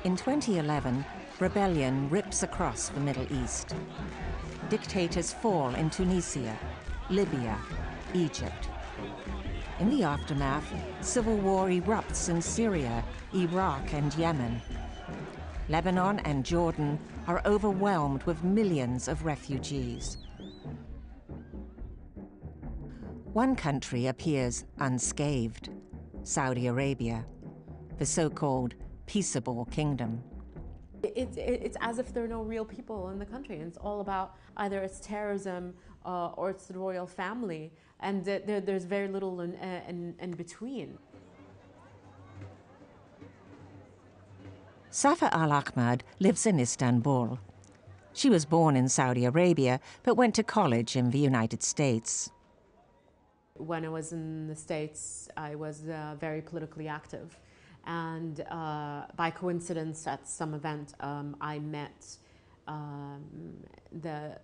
In 2011, rebellion rips across the Middle East. Dictators fall in Tunisia, Libya, Egypt. In the aftermath, civil war erupts in Syria, Iraq, and Yemen. Lebanon and Jordan are overwhelmed with millions of refugees. One country appears unscathed: Saudi Arabia, the so-called peaceable kingdom. It's as if there are no real people in the country, and it's all about either it's terrorism or it's the royal family, and there's very little in between. Safa Al-Ahmad lives in Istanbul. She was born in Saudi Arabia, but went to college in the United States. When I was in the States, I was very politically active. And by coincidence, at some event, I met the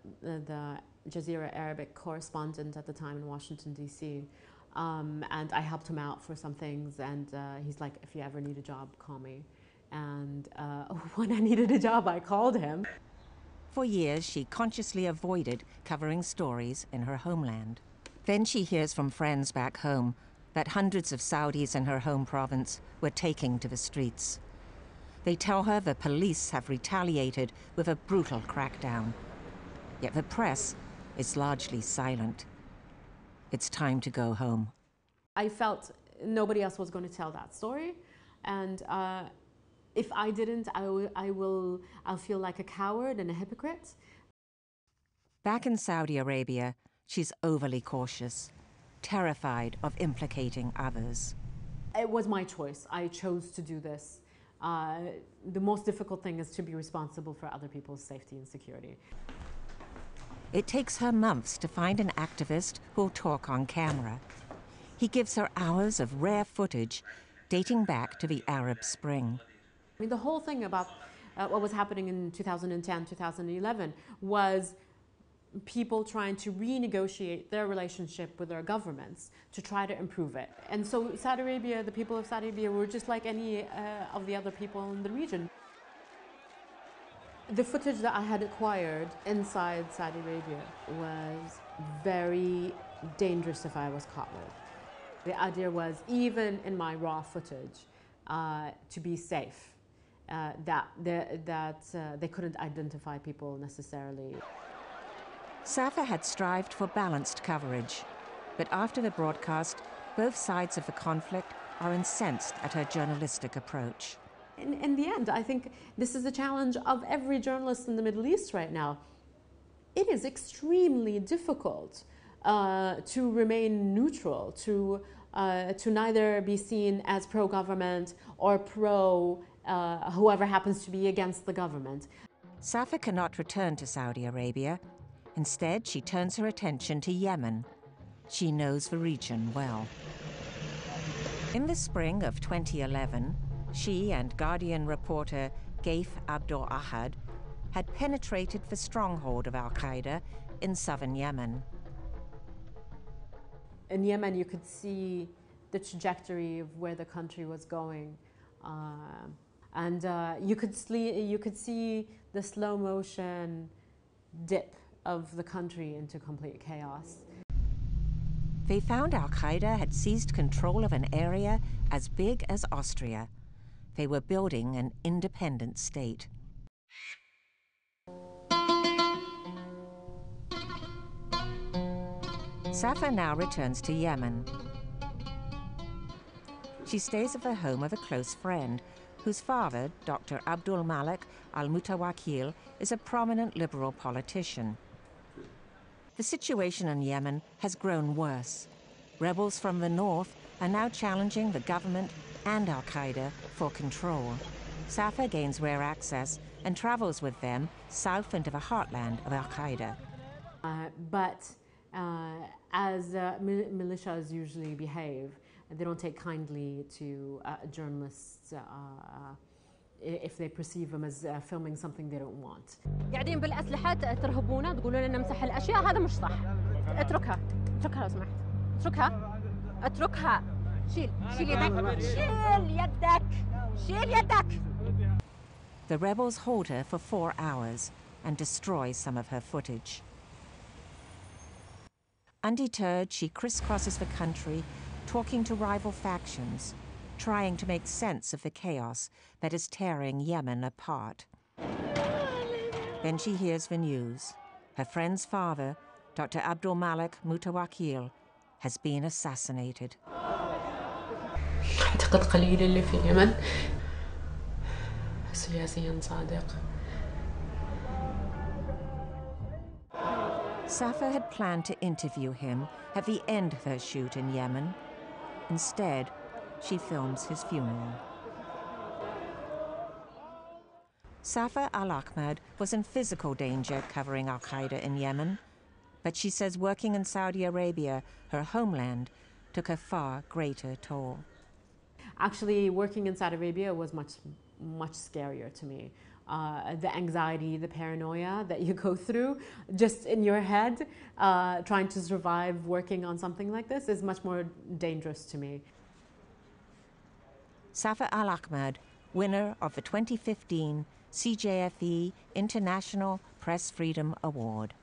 Jazeera Arabic correspondent at the time in Washington, D.C. And I helped him out for some things, and he's like, if you ever need a job, call me. And when I needed a job, I called him. For years, she consciously avoided covering stories in her homeland. Then she hears from friends back home that hundreds of Saudis in her home province were taking to the streets. They tell her the police have retaliated with a brutal crackdown. Yet the press is largely silent. It's time to go home. I felt nobody else was going to tell that story, and if I didn't, I'll feel like a coward and a hypocrite. Back in Saudi Arabia, she's overly cautious, terrified of implicating others. It was my choice. I chose to do this. The most difficult thing is to be responsible for other people's safety and security. It takes her months to find an activist who'll talk on camera. He gives her hours of rare footage dating back to the Arab Spring. I mean, the whole thing about what was happening in 2010, 2011 was people trying to renegotiate their relationship with their governments to try to improve it. And so Saudi Arabia, the people of Saudi Arabia, were just like any of the other people in the region. The footage that I had acquired inside Saudi Arabia was very dangerous if I was caught with. The idea was, even in my raw footage, to be safe, that they couldn't identify people necessarily. Safa had strived for balanced coverage, but after the broadcast, both sides of the conflict are incensed at her journalistic approach. In the end, I think this is a challenge of every journalist in the Middle East right now. It is extremely difficult to remain neutral, to neither be seen as pro-government or pro whoever happens to be against the government. Safa cannot return to Saudi Arabia. Instead, she turns her attention to Yemen. She knows the region well. In the spring of 2011, she and Guardian reporter Gaif Abdul Ahad had penetrated the stronghold of Al-Qaeda in southern Yemen. In Yemen, you could see the trajectory of where the country was going. And you could see the slow motion dip of the country into complete chaos. They found Al-Qaeda had seized control of an area as big as Austria. They were building an independent state. Safa now returns to Yemen. She stays at the home of a close friend, whose father, Dr. Abdul Malik al-Mutawakkil, is a prominent liberal politician. The situation in Yemen has grown worse. Rebels from the north are now challenging the government and Al-Qaeda for control. Safa gains rare access and travels with them south into the heartland of Al-Qaeda. But as militias usually behave, they don't take kindly to journalists if they perceive them as filming something they don't want. قاعدين بالأسلحة ترهبونا تقولون لنا نمسح الأشياء هذا مش صح. اتركها لو سمحت. اتركها. شيل يدك. The rebels hold her for 4 hours and destroy some of her footage. Undeterred, she crisscrosses the country, talking to rival factions, trying to make sense of the chaos that is tearing Yemen apart. Then she hears the news. Her friend's father, Dr. Abdul Malik Mutawakkil, has been assassinated. أعتقد قليل اللي في اليمن سياسيا صادق. Safa had planned to interview him at the end of her shoot in Yemen. Instead, she films his funeral. Safa Al-Ahmad was in physical danger covering Al-Qaeda in Yemen, but she says working in Saudi Arabia, her homeland, took a far greater toll. Actually, working in Saudi Arabia was much scarier to me. The anxiety, the paranoia that you go through just in your head, trying to survive working on something like this is much more dangerous to me. Safa Al-Ahmad, winner of the 2015 CJFE International Press Freedom Award.